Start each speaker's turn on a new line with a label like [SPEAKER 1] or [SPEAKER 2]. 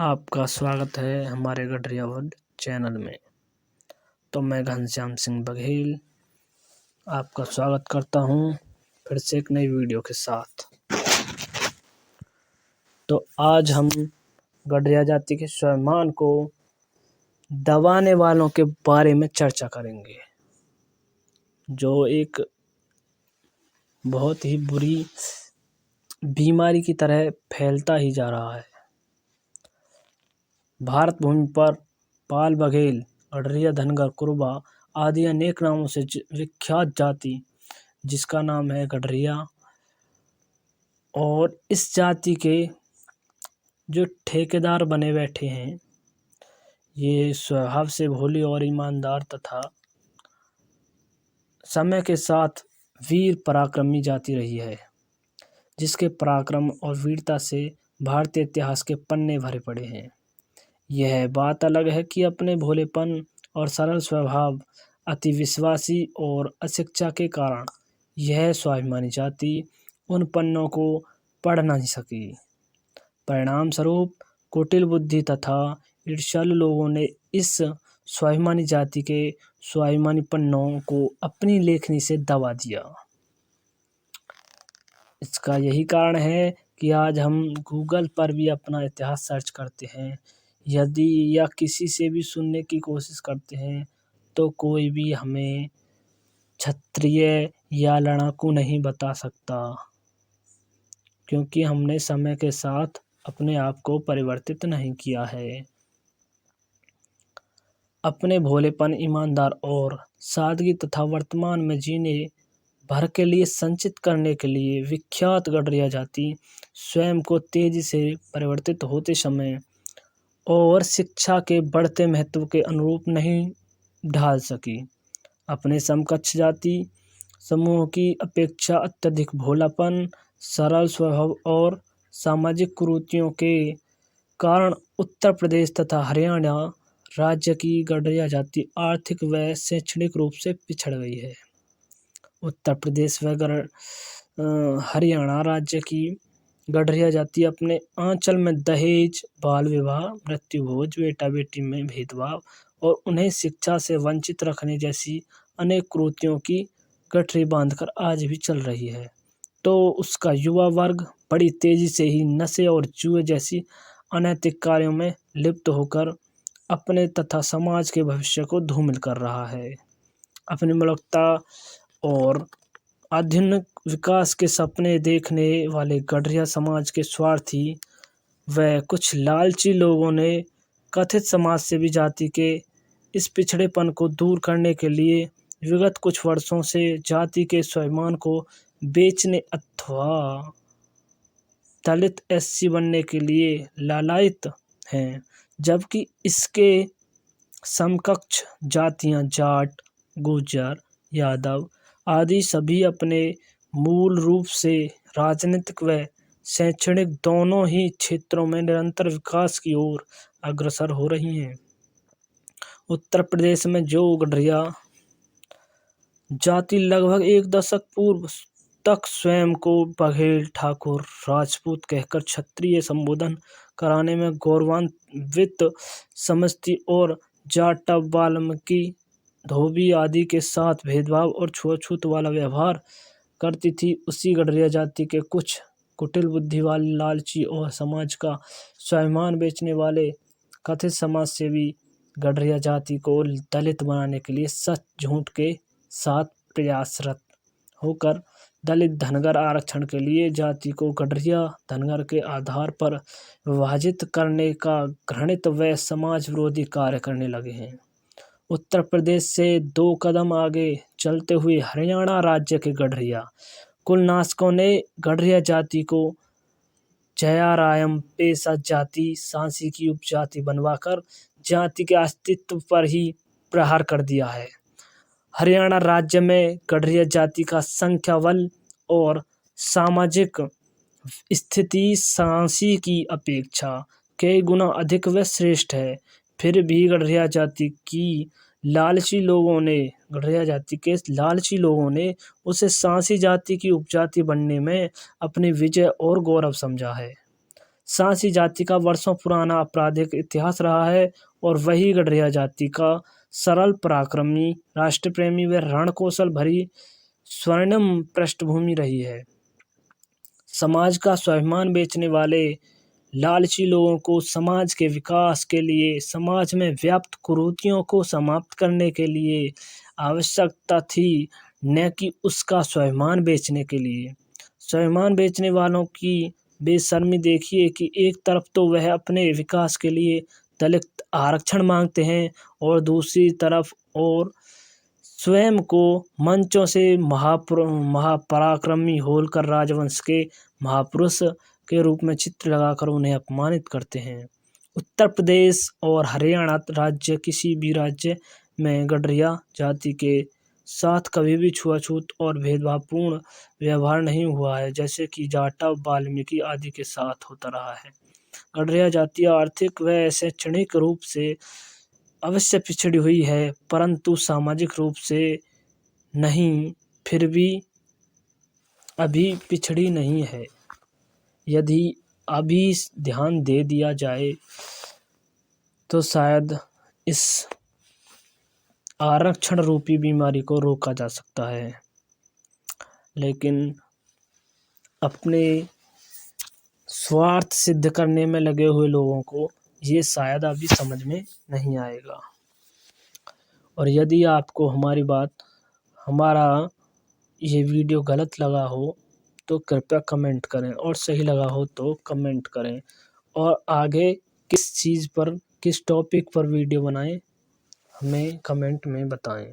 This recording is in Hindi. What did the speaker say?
[SPEAKER 1] आपका स्वागत है हमारे गडरिया वर्ल्ड चैनल में। तो मैं घनश्याम सिंह बघेल आपका स्वागत करता हूं फिर से एक नई वीडियो के साथ। तो आज हम गडरिया जाति के स्वाभिमान को दबाने वालों के बारे में चर्चा करेंगे, जो एक बहुत ही बुरी बीमारी की तरह फैलता ही जा रहा है। भारत भूमि पर पाल, बघेल, गडरिया, धनगर, कुरुबा आदि अनेक नामों से विख्यात जाति जिसका नाम है गडरिया, और इस जाति के जो ठेकेदार बने बैठे हैं ये स्वभाव से भोली और ईमानदार तथा समय के साथ वीर पराक्रमी जाति रही है, जिसके पराक्रम और वीरता से भारतीय इतिहास के पन्ने भरे पड़े हैं। यह बात अलग है कि अपने भोलेपन और सरल स्वभाव, अति विश्वासी और अशिक्षा के कारण यह स्वाभिमानी जाति उन पन्नों को पढ़ नहीं सकी। परिणाम स्वरूप कुटिल बुद्धि तथा ईर्ष्यालु लोगों ने इस स्वाभिमानी जाति के स्वाभिमानी पन्नों को अपनी लेखनी से दबा दिया। इसका यही कारण है कि आज हम गूगल पर भी अपना इतिहास सर्च करते हैं यदि या किसी से भी सुनने की कोशिश करते हैं तो कोई भी हमें क्षत्रिय या लड़ाकू नहीं बता सकता, क्योंकि हमने समय के साथ अपने आप को परिवर्तित नहीं किया है। अपने भोलेपन, ईमानदार और सादगी तथा वर्तमान में जीने भर के लिए संचित करने के लिए विख्यात गडरिया जाति स्वयं को तेजी से परिवर्तित होते समय और शिक्षा के बढ़ते महत्व के अनुरूप नहीं ढाल सकी। अपने समकक्ष जाति समूह की अपेक्षा अत्यधिक भोलापन, सरल स्वभाव और सामाजिक कुरीतियों के कारण उत्तर प्रदेश तथा हरियाणा राज्य की गडरिया जाति आर्थिक व शैक्षणिक रूप से पिछड़ गई है। उत्तर प्रदेश व हरियाणा राज्य की गडरिया जाति अपने आंचल में दहेज, बाल विवाह, मृत्यु भोज, बेटा बेटी में भेदभाव और उन्हें शिक्षा से वंचित रखने जैसी अनेक कुरीतियों की गठरी बांधकर आज भी चल रही है। तो उसका युवा वर्ग बड़ी तेजी से ही नशे और जुए जैसी अनैतिक कार्यों में लिप्त होकर अपने तथा समाज के भविष्य को धूमिल कर रहा है। अपनी मौलिकता और आधुनिक विकास के सपने देखने वाले गडरिया समाज के स्वार्थी व कुछ लालची लोगों ने कथित समाज सेवी जाति के इस पिछड़ेपन को दूर करने के लिए विगत कुछ वर्षों से जाति के स्वाभिमान को बेचने अथवा दलित एससी बनने के लिए लालायित हैं, जबकि इसके समकक्ष जातियां जाट, गुर्जर, यादव आदि सभी अपने मूल रूप से राजनीतिक व शैक्षणिक दोनों ही क्षेत्रों में निरंतर विकास की ओर अग्रसर हो रही हैं। उत्तर प्रदेश में जो गडरिया जाति लगभग एक दशक पूर्व तक स्वयं को बघेल, ठाकुर, राजपूत कहकर क्षत्रिय संबोधन कराने में गौरवान्वित समझती और जाट, वाल्मीकि, धोबी आदि के साथ भेदभाव और छुआछूत वाला व्यवहार करती थी, उसी गडरिया जाति के कुछ कुटिल बुद्धि वाले लालची और समाज का स्वाभिमान बेचने वाले कथित समाज सेवी गडरिया जाति को दलित बनाने के लिए सच झूठ के साथ प्रयासरत होकर दलित धनगर आरक्षण के लिए जाति को गडरिया धनगर के आधार पर विभाजित करने का घृणित व समाज विरोधी कार्य करने लगे हैं। उत्तर प्रदेश से 2 कदम आगे चलते हुए हरियाणा राज्य के गडरिया कुलनाशकों ने गडरिया जाति को जयारायम पेशा जाति, सांसी की उपजाति बनवाकर जाति के अस्तित्व पर ही प्रहार कर दिया है। हरियाणा राज्य में गडरिया जाति का संख्या बल और सामाजिक स्थिति सांसी की अपेक्षा कई गुना अधिक व श्रेष्ठ है। फिर भी गडरिया जाति के लालची लोगों ने उसे सांसी जाति की उपजाति बनने में अपनी विजय और गौरव समझा है। सांसी जाति का वर्षों पुराना आपराधिक इतिहास रहा है और वही गडरिया जाति का सरल पराक्रमी राष्ट्रप्रेमी व रणकौशल भरी स्वर्णिम पृष्ठभूमि रही है। समाज का स्वाभिमान बेचने वाले लालची लोगों को समाज के विकास के लिए, समाज में व्याप्त कुरीतियों को समाप्त करने के लिए आवश्यकता थी, न कि उसका स्वाभिमान बेचने के लिए। स्वाभिमान बेचने वालों की बेशर्मी देखिए कि एक तरफ तो वह अपने विकास के लिए दलित आरक्षण मांगते हैं और दूसरी तरफ और स्वयं को मंचों से महापराक्रमी होलकर राजवंश के महापुरुष के रूप में चित्र लगाकर उन्हें अपमानित करते हैं। उत्तर प्रदेश और हरियाणा राज्य किसी भी राज्य में गडरिया जाति के साथ कभी भी छुआछूत और भेदभावपूर्ण व्यवहार नहीं हुआ है, जैसे कि जाटा, वाल्मीकि आदि के साथ होता रहा है। गडरिया जाति आर्थिक व शैक्षणिक रूप से अवश्य पिछड़ी हुई है, परंतु सामाजिक रूप से नहीं, फिर भी अभी पिछड़ी नहीं है। यदि अभी ध्यान दे दिया जाए तो शायद इस आरक्षण रूपी बीमारी को रोका जा सकता है, लेकिन अपने स्वार्थ सिद्ध करने में लगे हुए लोगों को ये शायद अभी समझ में नहीं आएगा। और यदि आपको हमारा ये वीडियो गलत लगा हो तो कृपया कमेंट करें, और सही लगा हो तो कमेंट करें, और आगे किस चीज़ पर, किस टॉपिक पर वीडियो बनाएं हमें कमेंट में बताएं।